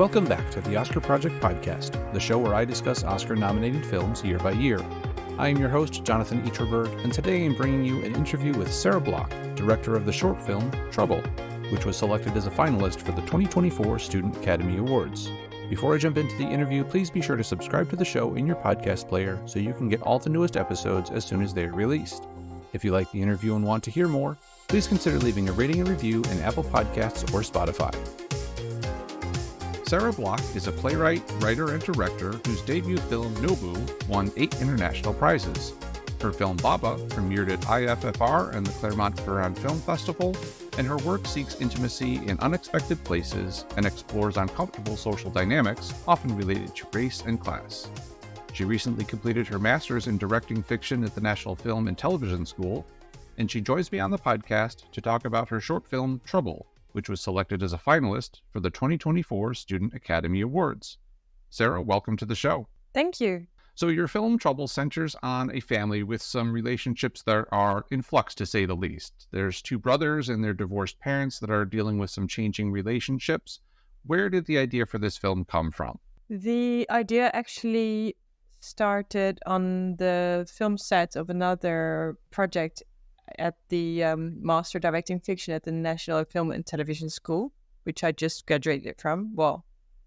Welcome back to the Oscar Project Podcast, the show where I discuss Oscar-nominated films year by year. I am your host, Jonathan Eaterberg, and today I'm bringing you an interview with Sarah Blok, director of the short film Trouble, which was selected as a finalist for the 2024 Student Academy Awards. Before I jump into the interview, please be sure to subscribe to the show in your podcast player so you can get all the newest episodes as soon as they are released. If you like the interview and want to hear more, please consider leaving a rating and review in Apple Podcasts or Spotify. Sarah Blok is a playwright, writer, and director whose debut film Nobu won 8 international prizes. Her film Baba premiered at IFFR and the Clermont-Ferrand Film Festival, and her work seeks intimacy in unexpected places and explores uncomfortable social dynamics, often related to race and class. She recently completed her master's in directing fiction at the National Film and Television School, and she joins me on the podcast to talk about her short film Trouble, which was selected as a finalist for the 2024 Student Academy Awards. Sarah, welcome to the show. Thank you. So your film Trouble centers on a family with some relationships that are in flux, to say the least. There's 2 brothers and their divorced parents that are dealing with some changing relationships. Where did the idea for this film come from? The idea actually started on the film set of another project at the Master Directing Fiction at the National Film and Television School, which I just graduated from. Well,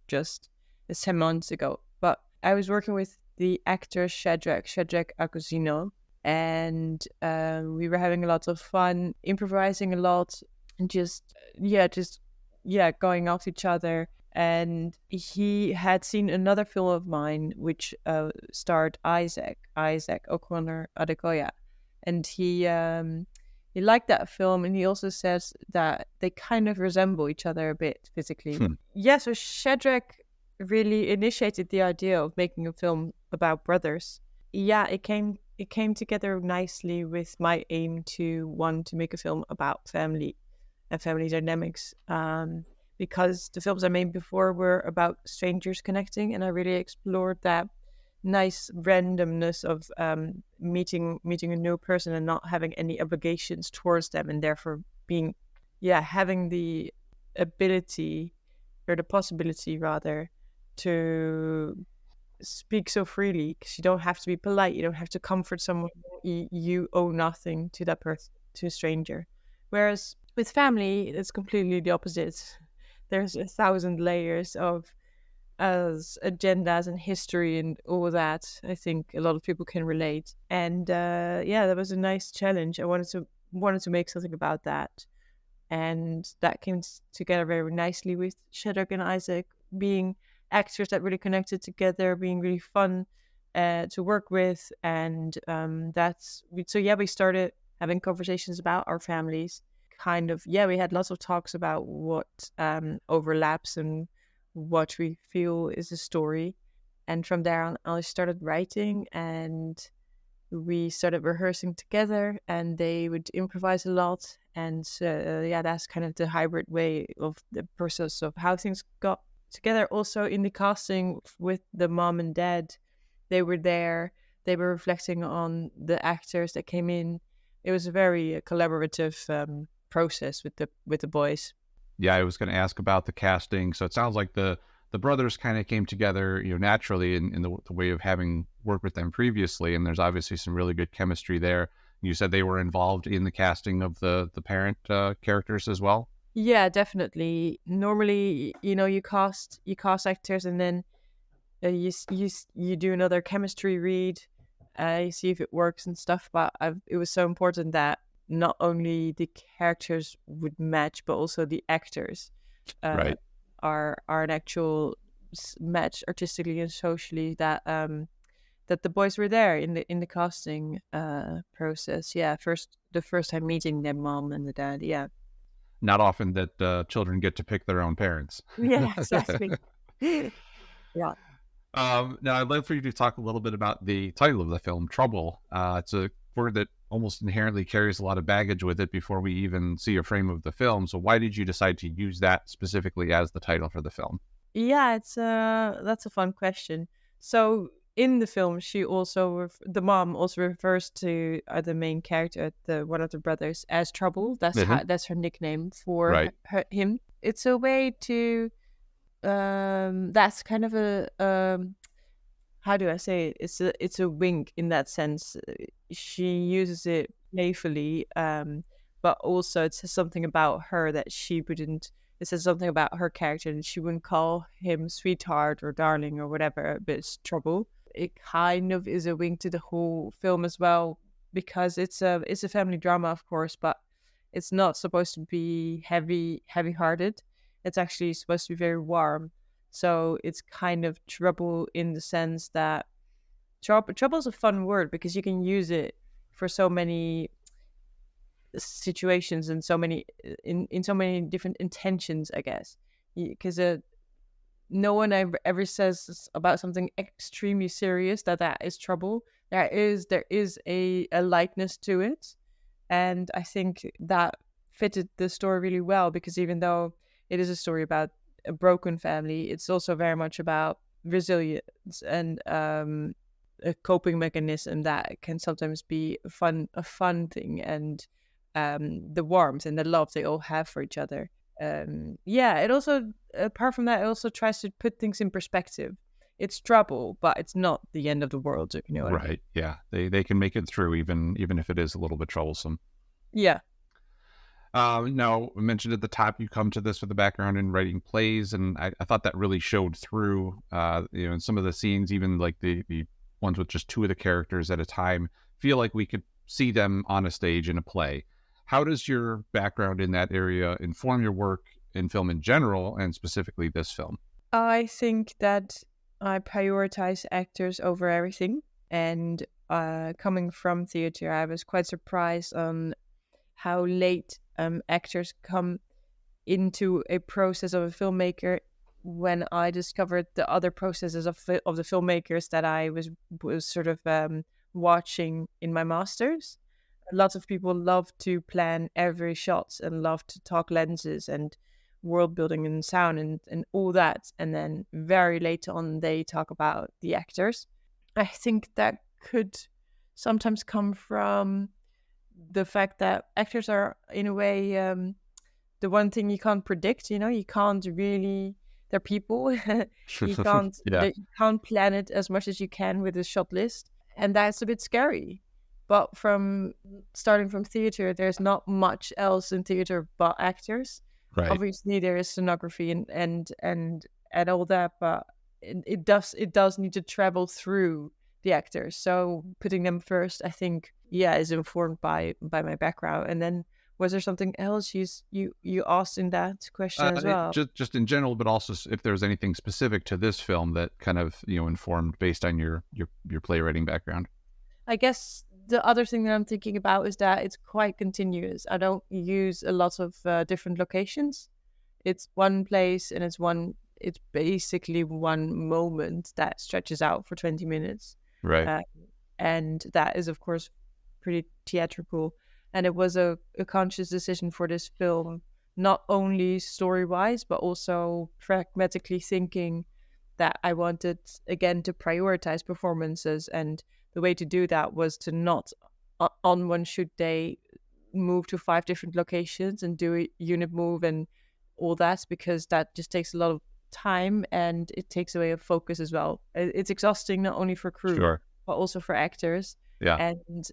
just 10 months ago. But I was working with the actor Shadrach Acosino, and we were having a lot of fun, improvising a lot, and just going off each other. And he had seen another film of mine, which starred Isaac O'Connor Adekoya. And he liked that film, and he also says that they kind of resemble each other a bit physically. Yeah, so Shadrach really initiated the idea of making a film about brothers. Yeah, it came together nicely with my aim to want to make a film about family and family dynamics. Because the films I made before were about strangers connecting, and I really explored that nice randomness of meeting a new person and not having any obligations towards them, and therefore having the ability, or the possibility rather, to speak so freely, because you don't have to be polite, you don't have to comfort someone, you owe nothing to that person, to a stranger. Whereas with family, it's completely the opposite. There's 1,000 layers of agendas and history and all that. I think a lot of people can relate, and that was a nice challenge. I wanted to make something about that, and that came together very nicely with Shadrach and Isaac being actors that really connected together, being really fun to work with, and we started having conversations about our families. We had lots of talks about what overlaps and what we feel is a story. And from there on, I started writing, and we started rehearsing together, and they would improvise a lot. And that's kind of the hybrid way of the process of how things got together. Also in the casting with the mom and dad, they were there. They were reflecting on the actors that came in. It was a very collaborative process with the boys. Yeah, I was going to ask about the casting. So it sounds like the brothers kind of came together, naturally in the way of having worked with them previously, and there's obviously some really good chemistry there. You said they were involved in the casting of the parent characters as well. Yeah, definitely. Normally, you cast actors, and then you do another chemistry read, you see if it works and stuff. But it was so important that not only the characters would match, but also the actors Right. are an actual match artistically and socially. That the boys were there in the casting process. Yeah, the first time meeting their mom and the dad. Yeah. Not often that children get to pick their own parents. Yeah, exactly. Yeah. Now, I'd love for you to talk a little bit about the title of the film, Trouble. It's a word that almost inherently carries a lot of baggage with it before we even see a frame of the film. So why did you decide to use that specifically as the title for the film? Yeah, that's a fun question. So in the film, the mom also refers to the main character, one of the brothers, as Trouble. That's her nickname for Right. him. It's a way to that's kind of a how do I say it? It's a wink in that sense. She uses it playfully, but also it says something about her that she wouldn't. It says something about her character, and she wouldn't call him sweetheart or darling or whatever, but it's trouble. It kind of is a wink to the whole film as well, because it's a family drama, of course, but it's not supposed to be heavy hearted. It's actually supposed to be very warm. So it's kind of trouble in the sense that trouble is a fun word because you can use it for so many situations and so many in so many different intentions, I guess. Because no one ever says about something extremely serious that is trouble. There is a lightness to it, and I think that fitted the story really well, because even though it is a story about a broken family, it's also very much about resilience and a coping mechanism that can sometimes be a fun thing, and the warmth and the love they all have for each other. Yeah, it also, apart from that, it also tries to put things in perspective. It's trouble, but it's not the end of the world, if you know what I mean. Right. Yeah. They can make it through even if it is a little bit troublesome. Yeah. Now, I mentioned at the top, you come to this with a background in writing plays, and I thought that really showed through, in some of the scenes, even like the ones with just two of the characters at a time, feel like we could see them on a stage in a play. How does your background in that area inform your work in film in general, and specifically this film? I think that I prioritize actors over everything. And coming from theater, I was quite surprised on how late actors come into a process of a filmmaker, when I discovered the other processes of the filmmakers that I was sort of watching in my masters. Lots of people love to plan every shot and love to talk lenses and world building and sound and all that. And then very late on, they talk about the actors. I think that could sometimes come from the fact that actors are, in a way, the one thing you can't predict. You can't really. They're people. you can't. Yeah. You can't plan it as much as you can with a shot list, and that's a bit scary. But from starting from theater, there's not much else in theater but actors. Right. Obviously, there is scenography and all that, but it does need to travel through the actors. So putting them first, I think, is informed by my background. And then, was there something else you asked in that question as well? Just in general, but also if there's anything specific to this film that kind of informed based on your playwriting background. I guess the other thing that I'm thinking about is that it's quite continuous. I don't use a lot of different locations. It's one place, and it's basically one moment that stretches out for 20 minutes. Right. And that is, of course, pretty theatrical. And it was a conscious decision for this film, not only story-wise, but also pragmatically thinking that I wanted, again, to prioritize performances. And the way to do that was to not, on one shoot day, move to 5 different locations and do a unit move and all that, because that just takes a lot of time and it takes away a focus as well. It's exhausting, not only for crew, Sure. but also for actors. Yeah. And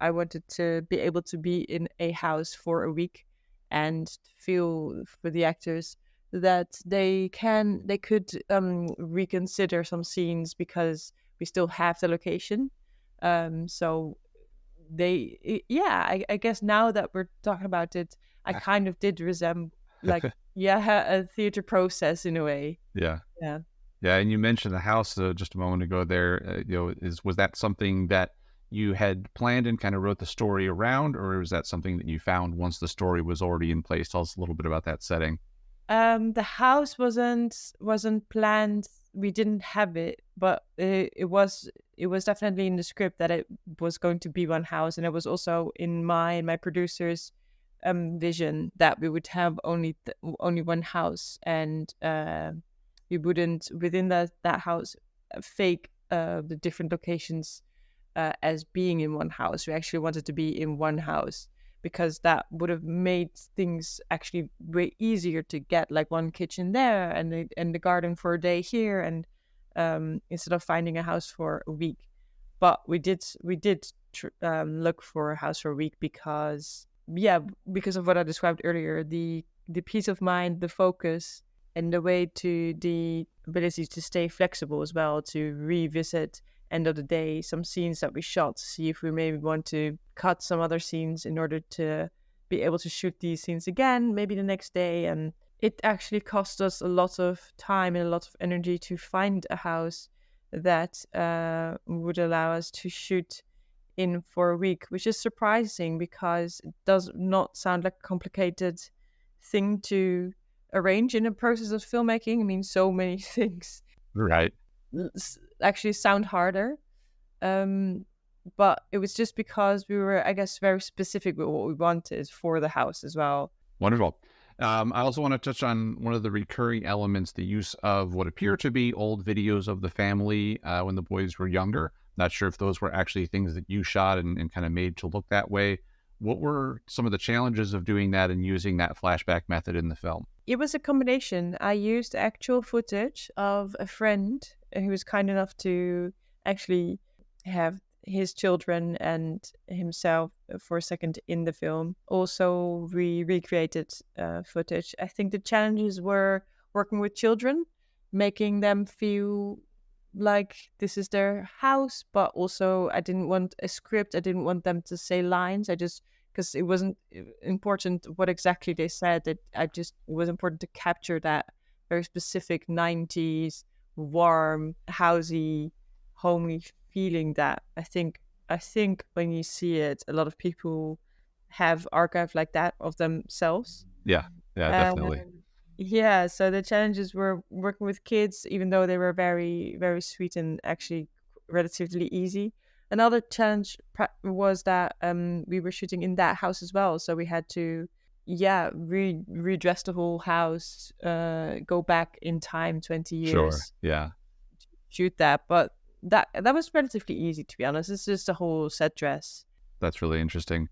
I wanted to be able to be in a house for a week and feel for the actors that they could reconsider some scenes because we still have the location. So I guess now that we're talking about it, I kind of did resemble a theater process in a way. Yeah. Yeah. Yeah, and you mentioned the house just a moment ago there. Was that something that you had planned and kind of wrote the story around, or was that something that you found once the story was already in place? Tell us a little bit about that setting. The house wasn't planned. We didn't have it, but it was definitely in the script that it was going to be one house, and it was also in my producer's vision that we would have only one house, and we wouldn't within that house fake the different locations as being in one house. We actually wanted to be in one house because that would have made things actually way easier to get, like one kitchen there and the garden for a day here, and instead of finding a house for a week. But we did look for a house for a week because of what I described earlier, the peace of mind, the focus, and the ability to stay flexible as well, to revisit end of the day some scenes that we shot, to see if we maybe want to cut some other scenes in order to be able to shoot these scenes again maybe the next day. And it actually cost us a lot of time and a lot of energy to find a house that would allow us to shoot in for a week, which is surprising because it does not sound like a complicated thing to arrange in a process of filmmaking. I mean, so many things Right. actually sound harder. But it was just because we were, I guess, very specific with what we wanted for the house as well. Wonderful. I also want to touch on one of the recurring elements, the use of what appear to be old videos of the family when the boys were younger. Not sure if those were actually things that you shot and kind of made to look that way. What were some of the challenges of doing that and using that flashback method in the film? It was a combination. I used actual footage of a friend who was kind enough to actually have his children and himself for a second in the film. Also, we recreated footage. I think the challenges were working with children, making them feel like this is their house, but also I didn't want a script. I didn't want them to say lines. Because it wasn't important what exactly they said. It was important to capture that very specific 90s warm, housey, homely feeling that I think when you see it, a lot of people have archive like that of themselves. Yeah, definitely. So the challenges were working with kids, even though they were very, very sweet and actually relatively easy. Another challenge was that we were shooting in that house as well. So we had to, redress the whole house, go back in time 20 years. Sure, yeah. Shoot that. But that was relatively easy, to be honest. It's just a whole set dress. That's really interesting.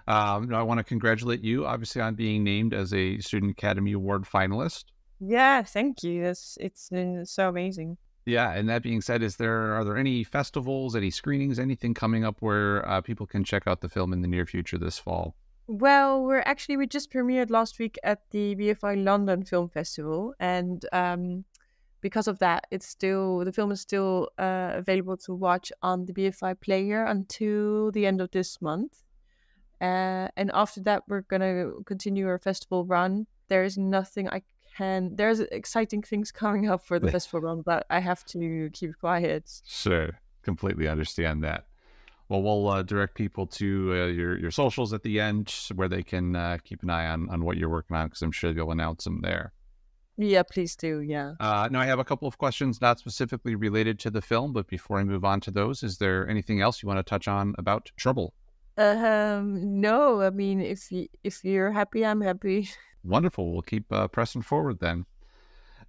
I want to congratulate you, obviously, on being named as a Student Academy Award finalist. Yeah, thank you. It's been so amazing. Yeah, and that being said, are there any festivals, any screenings, anything coming up where people can check out the film in the near future this fall? Well, we just premiered last week at the BFI London Film Festival, and because of that, the film is still available to watch on the BFI player until the end of this month. And after that, we're gonna continue our festival run. There is nothing there's exciting things coming up for the festival run, but I have to keep quiet. Sure. Completely understand that. Well, we'll direct people to your socials at the end where they can keep an eye on what you're working on, because I'm sure you'll announce them there. Yeah, please do. Yeah. Now, I have a couple of questions not specifically related to the film, but before I move on to those, is there anything else you want to touch on about Trouble? No, I mean, if you're happy, I'm happy. Wonderful. We'll keep pressing forward then.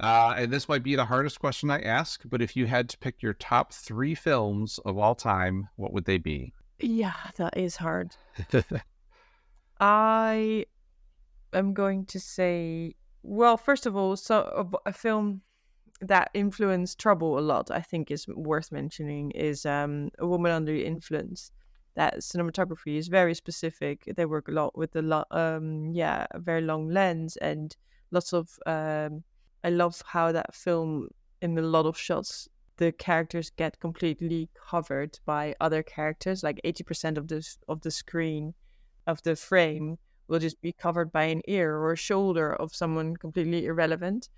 And this might be the hardest question I ask, but if you had to pick your top 3 films of all time, what would they be? Yeah, that is hard. I am going to say, well, first of all, a film that influenced Trouble a lot, I think is worth mentioning, is A Woman Under the Influence. That cinematography is very specific. They work a lot with a very long lens and lots of. I love how that film, in a lot of shots, the characters get completely covered by other characters. Like 80% of the screen, of the frame, will just be covered by an ear or a shoulder of someone completely irrelevant.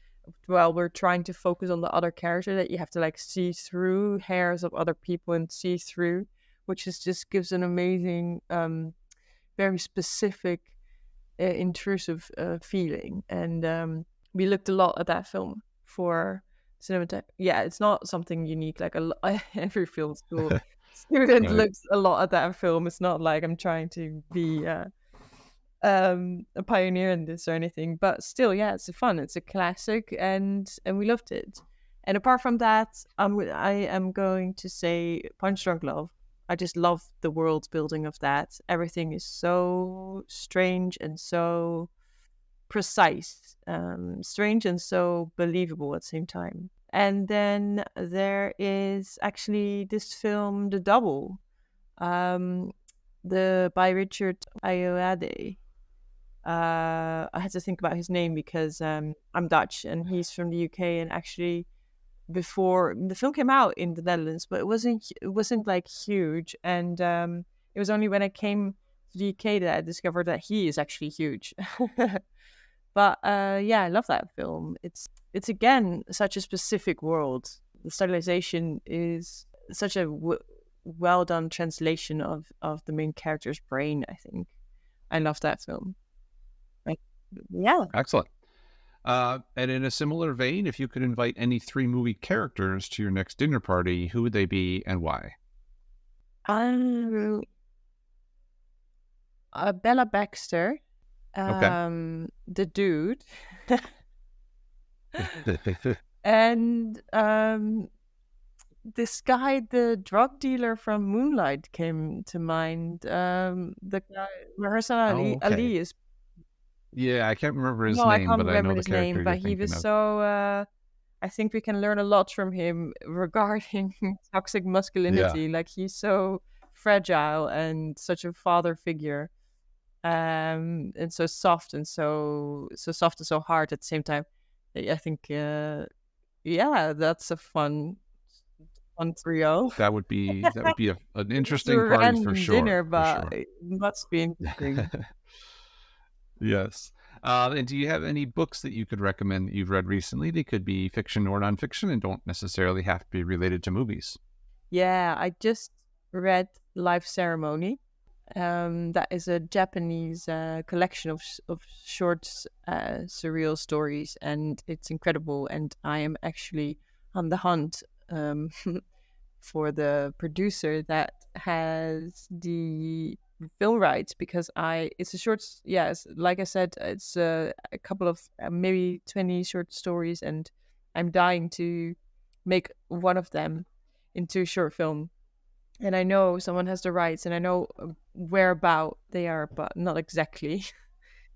While we're trying to focus on the other character, that you have to like see through hairs of other people and see through, which just gives an amazing, very specific, intrusive feeling. And we looked a lot at that film for cinematography. Yeah, it's not something unique. Like every film school student looks a lot at that film. It's not like I'm trying to be a pioneer in this or anything, but still, yeah, it's fun. It's a classic, and we loved it. And apart from that, I am going to say Punch Drunk Love. I just love the world building of that. Everything is so strange and so precise, strange and so believable at the same time. And then there is actually this film, The Double, by Richard Ayoade. I had to think about his name because I'm Dutch and he's from the UK. And actually, before the film came out in the Netherlands, but it wasn't like huge. And it was only when I came to the UK that I discovered that he is actually huge. But yeah, I love that film. It's again such a specific world. The stylization is such a well done translation of the main character's brain. I think I love that film. Yeah. Excellent. And in a similar vein, if you could invite any 3 movie characters to your next dinner party, who would they be and why? Bella Baxter, Okay. the dude, and this guy, the drug dealer from Moonlight, came to mind. The guy, Mahershala Okay. Ali is. Yeah, I can't remember his No, I name, can't but I know remember the his character name, but you're he was thinking of. so. I think we can learn a lot from him regarding toxic Yeah. masculinity. Like he's so fragile and such a father figure, and so soft and so soft and so hard at the same time. I think, yeah, that's a fun trio. That would be an It's a interesting party for random dinner, sure. For but sure. it must be interesting. Yes. And do you have any books that you could recommend that you've read recently? They could be fiction or nonfiction and don't necessarily have to be related to movies. Yeah, I just read Life Ceremony. That is a Japanese collection of short surreal stories, and it's incredible. And I am actually on the hunt for the producer that has the film rights, because it's a short, yes, like I said, it's a couple of maybe 20 short stories, and I'm dying to make one of them into a short film. And I know someone has the rights, and I know whereabout they are, but not exactly.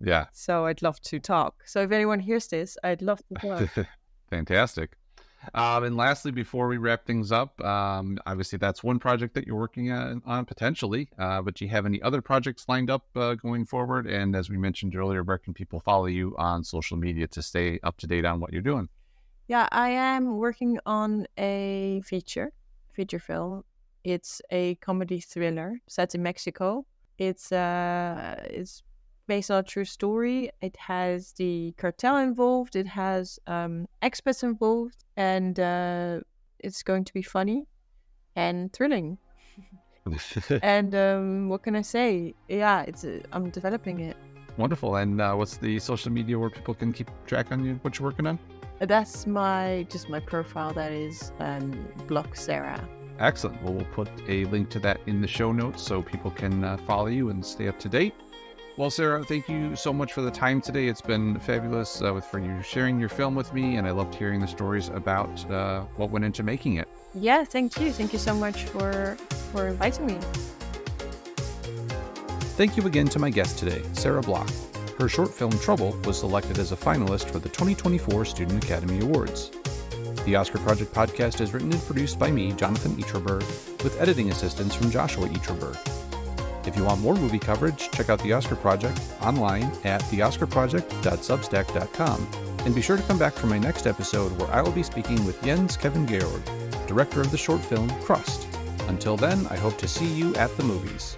Yeah. So I'd love to talk. So if anyone hears this, I'd love to talk. Fantastic. And lastly, before we wrap things up, obviously that's one project that you're working on potentially, but do you have any other projects lined up going forward? And as we mentioned earlier, where can people follow you on social media to stay up to date on what you're doing? Yeah, I am working on a feature film. It's a comedy thriller set in Mexico. It's based on a true story. It has the cartel involved. It has expats involved, and it's going to be funny and thrilling. And what can I say? Yeah, I'm developing it. Wonderful. And what's the social media where people can keep track on you, what you're working on? That's my profile. That is Blok Sarah. Excellent. Well, we'll put a link to that in the show notes so people can follow you and stay up to date. Well, Sarah, thank you so much for the time today. It's been fabulous for you sharing your film with me, and I loved hearing the stories about what went into making it. Yeah, thank you. Thank you so much for inviting me. Thank you again to my guest today, Sarah Blok. Her short film Trouble was selected as a finalist for the 2024 Student Academy Awards. The Oscar Project podcast is written and produced by me, Jonathan Eaterberg, with editing assistance from Joshua Eaterberg. If you want more movie coverage, check out The Oscar Project online at theoscarproject.substack.com, and be sure to come back for my next episode where I will be speaking with Jens Kevin Georg, director of the short film Crust. Until then, I hope to see you at the movies.